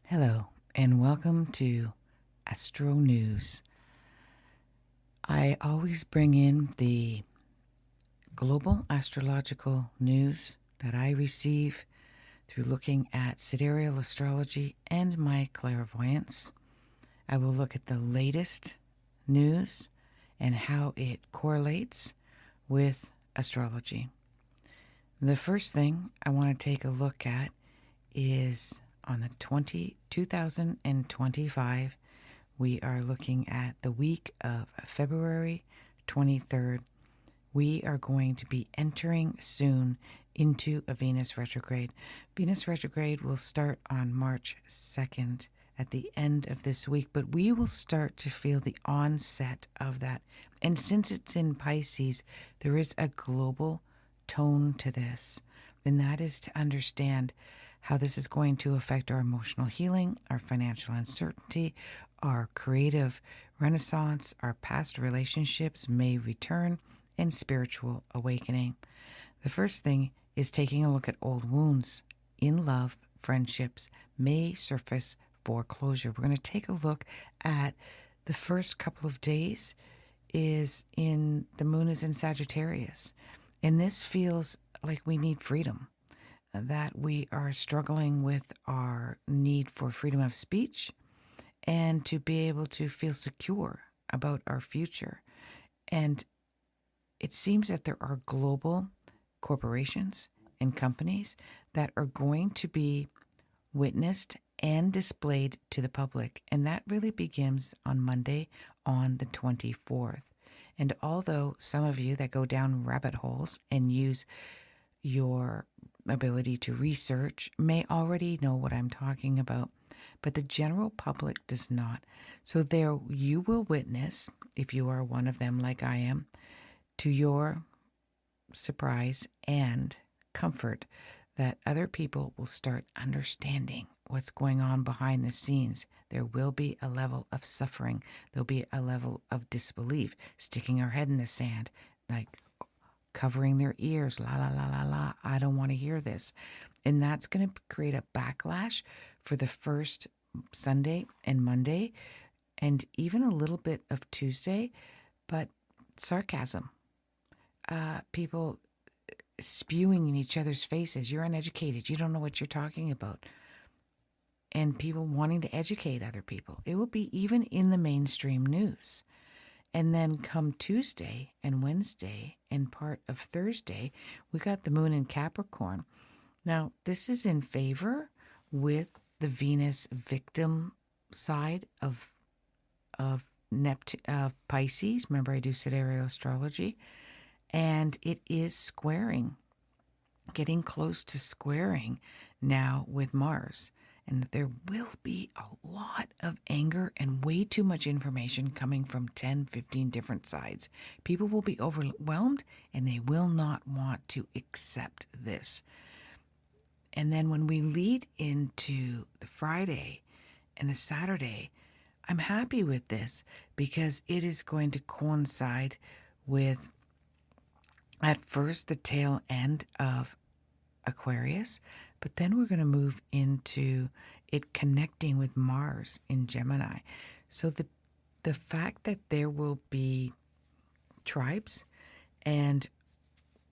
Hello, and welcome to Astro News. I always bring in the global astrological news that I receive through looking at sidereal astrology and my clairvoyance. I will look at the latest news and how it correlates with astrology. The first thing I want to take a look at is on the 2025. We are looking at the week of February 23rd. We are going to be entering soon into a Venus retrograde. Venus retrograde will start on March 2nd at the end of this week, but we will start to feel the onset of that. And since it's in Pisces, there is a global tone to this, and that is to understand how this is going to affect our emotional healing, our financial uncertainty, our creative renaissance, our past relationships may return, and spiritual awakening. The first thing is taking a look at old wounds in love, friendships may surface for closure. We're going to take a look at the first couple of days is in the moon is in Sagittarius, and this feels like we need freedom, that we are struggling with our need for freedom of speech and to be able to feel secure about our future. And it seems that there are global corporations and companies that are going to be witnessed and displayed to the public. And that really begins on Monday, on the 24th. And although some of you that go down rabbit holes and use your ability to research may already know what I'm talking about, but the general public does not. So there you will witness, if you are one of them like I am, to your surprise and comfort, that other people will start understanding what's going on behind the scenes. There will be a level of suffering. There'll be a level of disbelief, sticking our head in the sand, like covering their ears, la, la, la, la, la, I don't want to hear this. And that's going to create a backlash for the first Sunday and Monday, and even a little bit of Tuesday, but sarcasm. People spewing in each other's faces, you're uneducated, you don't know what you're talking about. And people wanting to educate other people. It will be even in the mainstream news. And then come Tuesday and Wednesday and part of Thursday, we got the moon in Capricorn. Now, this is in favor with the Venus victim side of Pisces. Remember, I do sidereal astrology. And it is squaring, getting close to squaring now with Mars. And there will be a lot of anger and way too much information coming from 10, 15 different sides. People will be overwhelmed and they will not want to accept this. And then when we lead into the Friday and the Saturday, I'm happy with this because it is going to coincide with, at first, the tail end of Aquarius, but then we're going to move into it connecting with Mars in Gemini. So the fact that there will be tribes, and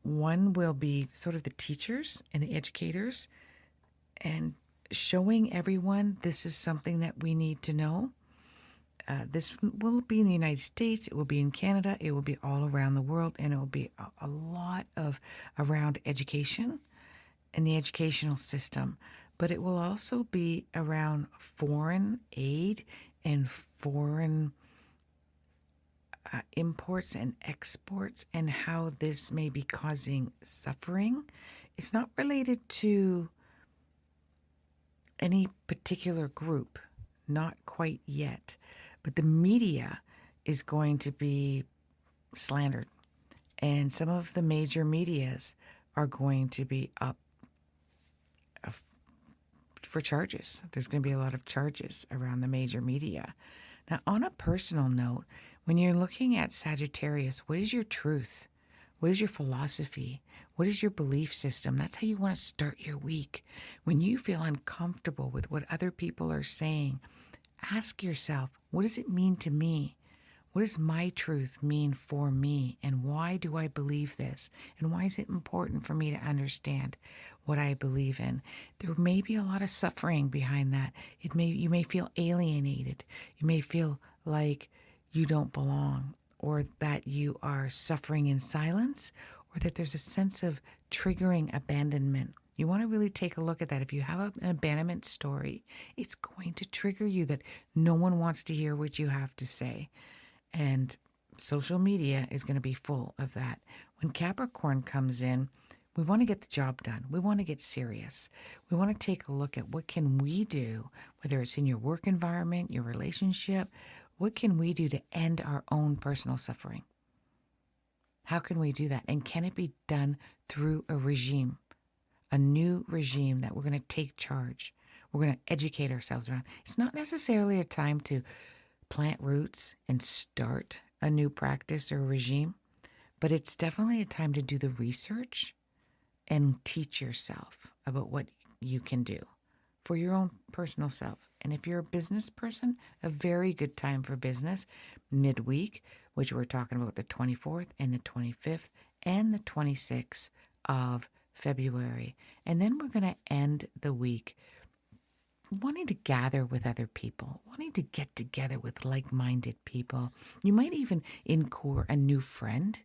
one will be sort of the teachers and the educators, and showing everyone this is something that we need to know. This will be in the United States, it will be in Canada, it will be all around the world, and it will be a lot of around education and the educational system, but it will also be around foreign aid and foreign imports and exports and how this may be causing suffering. It's not related to any particular group, not quite yet, but the media is going to be slandered, and some of the major medias are going to be up for charges. There's going to be a lot of charges around the major media. Now, on a personal note, when you're looking at Sagittarius, what is your truth? What is your philosophy? What is your belief system? That's how you want to start your week. When you feel uncomfortable with what other people are saying, ask yourself, what does it mean to me? What does my truth mean for me? And why do I believe this? And why is it important for me to understand what I believe in? There may be a lot of suffering behind that. You may feel alienated. You may feel like you don't belong, or that you are suffering in silence, or that there's a sense of triggering abandonment. You want to really take a look at that. If you have an abandonment story, it's going to trigger you that no one wants to hear what you have to say. And social media is going to be full of that. When Capricorn comes in, we want to get the job done. We want to get serious. We want to take a look at what can we do, whether it's in your work environment, your relationship, what can we do to end our own personal suffering? How can we do that? And can it be done through a regime, a new regime that we're going to take charge? We're going to educate ourselves around. It's not necessarily a time to plant roots and start a new practice or regime, but it's definitely a time to do the research and teach yourself about what you can do for your own personal self. And if you're a business person, a very good time for business, midweek, which we're talking about the 24th and the 25th and the 26th of February. And then we're going to end the week wanting to gather with other people, wanting to get together with like-minded people. You might even incur a new friend.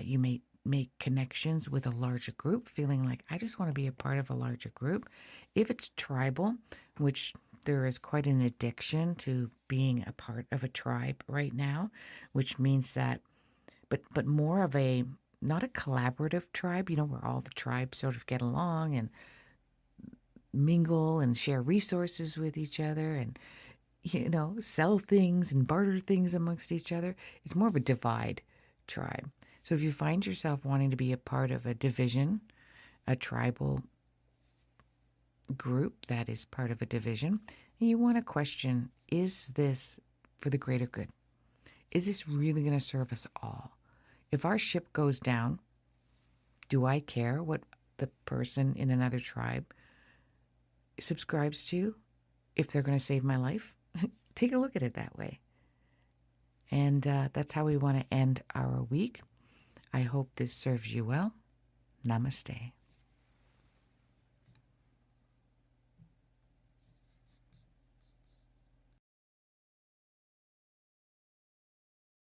You may make connections with a larger group, feeling like, I just want to be a part of a larger group. If it's tribal, which there is quite an addiction to being a part of a tribe right now, which means that, but more of a, not a collaborative tribe, where all the tribes sort of get along and mingle and share resources with each other and, sell things and barter things amongst each other. It's more of a divide tribe. So if you find yourself wanting to be a part of a division, a tribal group that is part of a division, and you want to question, is this for the greater good? Is this really going to serve us all? If our ship goes down, do I care what the person in another tribe subscribes to if they're going to save my life? Take a look at it that way. And that's how we want to end our week. I hope this serves you well. Namaste.